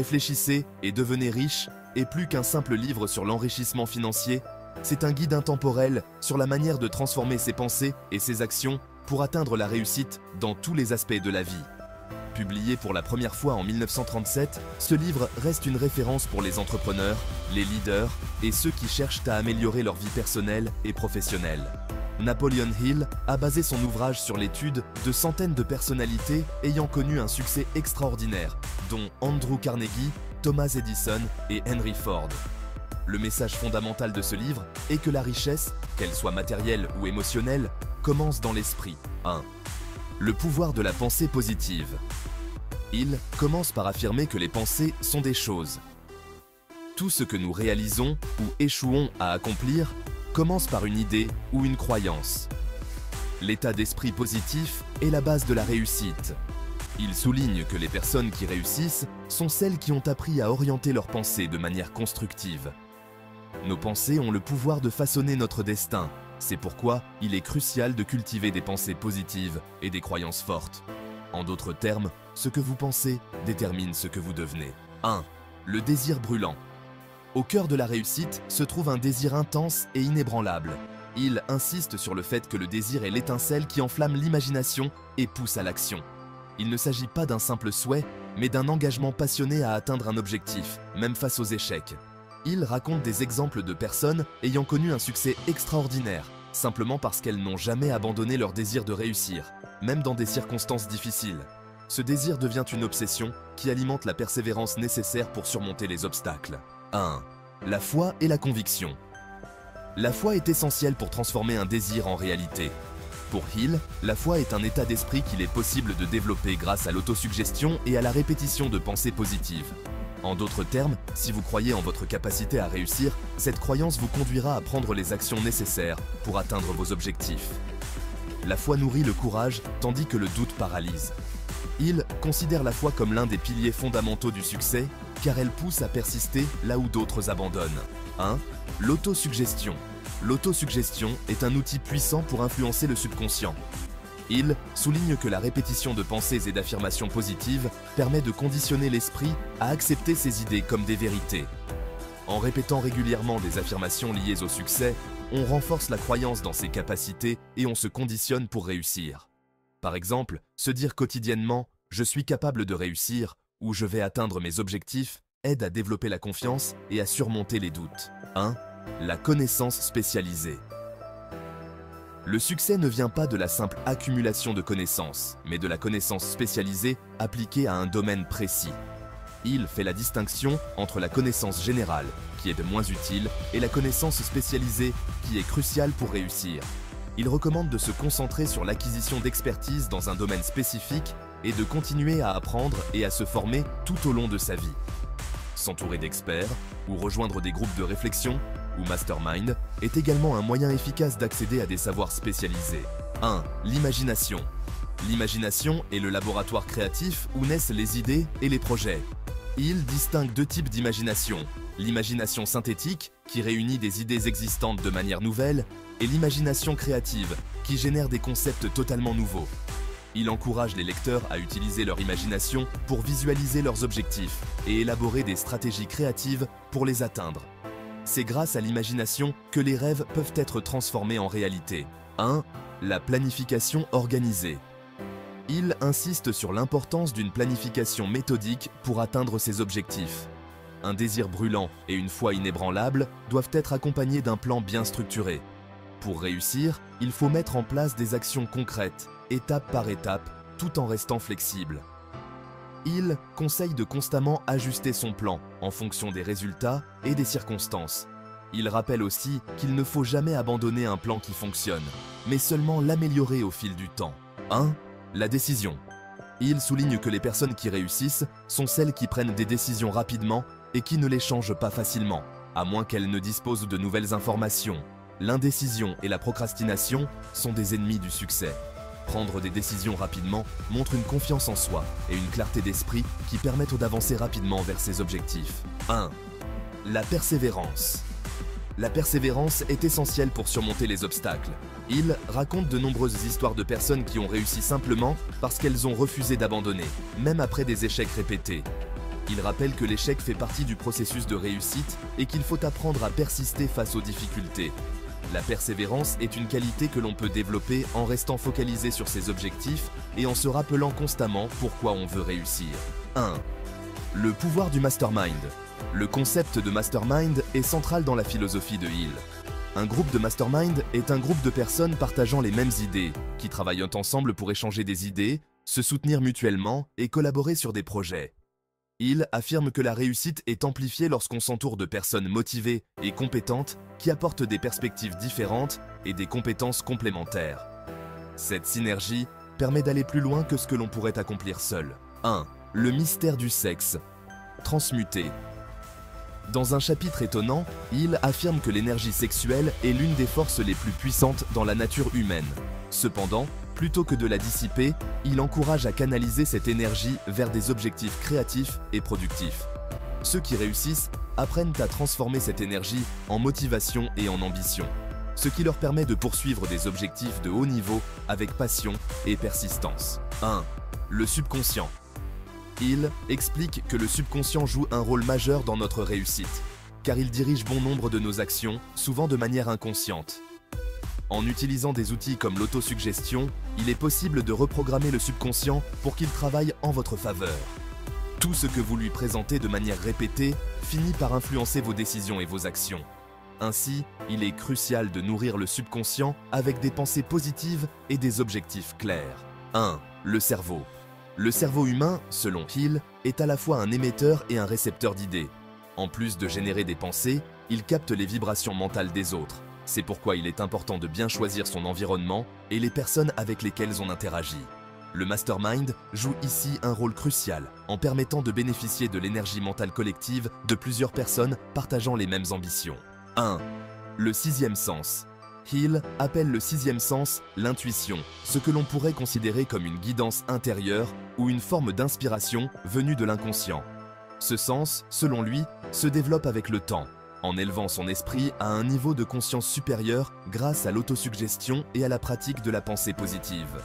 Réfléchissez et devenez riche est plus qu'un simple livre sur l'enrichissement financier, c'est un guide intemporel sur la manière de transformer ses pensées et ses actions pour atteindre la réussite dans tous les aspects de la vie. Publié pour la première fois en 1937, ce livre reste une référence pour les entrepreneurs, les leaders et ceux qui cherchent à améliorer leur vie personnelle et professionnelle. Napoleon Hill a basé son ouvrage sur l'étude de centaines de personnalités ayant connu un succès extraordinaire, dont Andrew Carnegie, Thomas Edison et Henry Ford. Le message fondamental de ce livre est que la richesse, qu'elle soit matérielle ou émotionnelle, commence dans l'esprit. 1. Le pouvoir de la pensée positive. Hill commence par affirmer que les pensées sont des choses. Tout ce que nous réalisons ou échouons à accomplir commence par une idée ou une croyance. L'état d'esprit positif est la base de la réussite. Il souligne que les personnes qui réussissent sont celles qui ont appris à orienter leurs pensées de manière constructive. Nos pensées ont le pouvoir de façonner notre destin. C'est pourquoi il est crucial de cultiver des pensées positives et des croyances fortes. En d'autres termes, ce que vous pensez détermine ce que vous devenez. 1. Le désir brûlant. Au cœur de la réussite se trouve un désir intense et inébranlable. Il insiste sur le fait que le désir est l'étincelle qui enflamme l'imagination et pousse à l'action. Il ne s'agit pas d'un simple souhait, mais d'un engagement passionné à atteindre un objectif, même face aux échecs. Il raconte des exemples de personnes ayant connu un succès extraordinaire, simplement parce qu'elles n'ont jamais abandonné leur désir de réussir, même dans des circonstances difficiles. Ce désir devient une obsession qui alimente la persévérance nécessaire pour surmonter les obstacles. 1. La foi et la conviction. La foi est essentielle pour transformer un désir en réalité. Pour Hill, la foi est un état d'esprit qu'il est possible de développer grâce à l'autosuggestion et à la répétition de pensées positives. En d'autres termes, si vous croyez en votre capacité à réussir, cette croyance vous conduira à prendre les actions nécessaires pour atteindre vos objectifs. La foi nourrit le courage, tandis que le doute paralyse. Hill considère la foi comme l'un des piliers fondamentaux du succès, car elle pousse à persister là où d'autres abandonnent. 1. L'autosuggestion. L'autosuggestion est un outil puissant pour influencer le subconscient. Hill souligne que la répétition de pensées et d'affirmations positives permet de conditionner l'esprit à accepter ses idées comme des vérités. En répétant régulièrement des affirmations liées au succès, on renforce la croyance dans ses capacités et on se conditionne pour réussir. Par exemple, se dire quotidiennement « je suis capable de réussir » ou « je vais atteindre mes objectifs » aide à développer la confiance et à surmonter les doutes. 1. La connaissance spécialisée. Le succès ne vient pas de la simple accumulation de connaissances, mais de la connaissance spécialisée appliquée à un domaine précis. Hill fait la distinction entre la connaissance générale, qui est de moins utile, et la connaissance spécialisée, qui est cruciale pour réussir. Il recommande de se concentrer sur l'acquisition d'expertise dans un domaine spécifique et de continuer à apprendre et à se former tout au long de sa vie. S'entourer d'experts ou rejoindre des groupes de réflexion ou mastermind est également un moyen efficace d'accéder à des savoirs spécialisés. 1. L'imagination. L'imagination est le laboratoire créatif où naissent les idées et les projets. Hill distingue deux types d'imagination. L'imagination synthétique, qui réunit des idées existantes de manière nouvelle, et l'imagination créative, qui génère des concepts totalement nouveaux. Il encourage les lecteurs à utiliser leur imagination pour visualiser leurs objectifs et élaborer des stratégies créatives pour les atteindre. C'est grâce à l'imagination que les rêves peuvent être transformés en réalité. 1. La planification organisée. Hill insiste sur l'importance d'une planification méthodique pour atteindre ses objectifs. Un désir brûlant et une foi inébranlable doivent être accompagnés d'un plan bien structuré. Pour réussir, il faut mettre en place des actions concrètes, étape par étape, tout en restant flexible. Hill conseille de constamment ajuster son plan en fonction des résultats et des circonstances. Il rappelle aussi qu'il ne faut jamais abandonner un plan qui fonctionne, mais seulement l'améliorer au fil du temps. 1. La décision. Hill souligne que les personnes qui réussissent sont celles qui prennent des décisions rapidement et qui ne les changent pas facilement, à moins qu'elles ne disposent de nouvelles informations. L'indécision et la procrastination sont des ennemis du succès. Prendre des décisions rapidement montre une confiance en soi et une clarté d'esprit qui permettent d'avancer rapidement vers ses objectifs. 1. La persévérance. La persévérance est essentielle pour surmonter les obstacles. Hill raconte de nombreuses histoires de personnes qui ont réussi simplement parce qu'elles ont refusé d'abandonner, même après des échecs répétés. Il rappelle que l'échec fait partie du processus de réussite et qu'il faut apprendre à persister face aux difficultés. La persévérance est une qualité que l'on peut développer en restant focalisé sur ses objectifs et en se rappelant constamment pourquoi on veut réussir. 1. Le pouvoir du mastermind. Le concept de mastermind est central dans la philosophie de Hill. Un groupe de mastermind est un groupe de personnes partageant les mêmes idées, qui travaillent ensemble pour échanger des idées, se soutenir mutuellement et collaborer sur des projets. Hill affirme que la réussite est amplifiée lorsqu'on s'entoure de personnes motivées et compétentes qui apportent des perspectives différentes et des compétences complémentaires. Cette synergie permet d'aller plus loin que ce que l'on pourrait accomplir seul. 1. Le mystère du sexe. Transmuté. Dans un chapitre étonnant, Hill affirme que l'énergie sexuelle est l'une des forces les plus puissantes dans la nature humaine. Cependant, plutôt que de la dissiper, il encourage à canaliser cette énergie vers des objectifs créatifs et productifs. Ceux qui réussissent apprennent à transformer cette énergie en motivation et en ambition, ce qui leur permet de poursuivre des objectifs de haut niveau avec passion et persistance. 1. Le subconscient. Hill explique que le subconscient joue un rôle majeur dans notre réussite, car il dirige bon nombre de nos actions, souvent de manière inconsciente. En utilisant des outils comme l'autosuggestion, il est possible de reprogrammer le subconscient pour qu'il travaille en votre faveur. Tout ce que vous lui présentez de manière répétée finit par influencer vos décisions et vos actions. Ainsi, il est crucial de nourrir le subconscient avec des pensées positives et des objectifs clairs. 1. Le cerveau. Le cerveau humain, selon Hill, est à la fois un émetteur et un récepteur d'idées. En plus de générer des pensées, il capte les vibrations mentales des autres. C'est pourquoi il est important de bien choisir son environnement et les personnes avec lesquelles on interagit. Le mastermind joue ici un rôle crucial en permettant de bénéficier de l'énergie mentale collective de plusieurs personnes partageant les mêmes ambitions. 1. Le sixième sens. Hill appelle le sixième sens l'intuition, ce que l'on pourrait considérer comme une guidance intérieure ou une forme d'inspiration venue de l'inconscient. Ce sens, selon lui, se développe avec le temps, en élevant son esprit à un niveau de conscience supérieur grâce à l'autosuggestion et à la pratique de la pensée positive.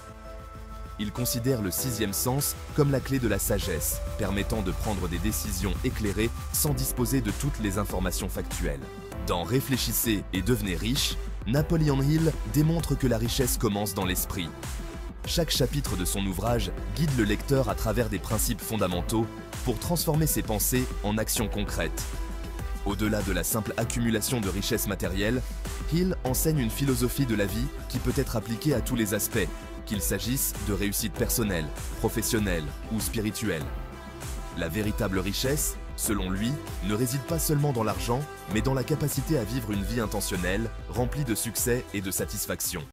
Il considère le sixième sens comme la clé de la sagesse, permettant de prendre des décisions éclairées sans disposer de toutes les informations factuelles. Dans Réfléchissez et devenez riche, Napoleon Hill démontre que la richesse commence dans l'esprit. Chaque chapitre de son ouvrage guide le lecteur à travers des principes fondamentaux pour transformer ses pensées en actions concrètes. Au-delà de la simple accumulation de richesses matérielles, Hill enseigne une philosophie de la vie qui peut être appliquée à tous les aspects, qu'il s'agisse de réussite personnelle, professionnelle ou spirituelle. La véritable richesse, selon lui, ne réside pas seulement dans l'argent, mais dans la capacité à vivre une vie intentionnelle, remplie de succès et de satisfaction.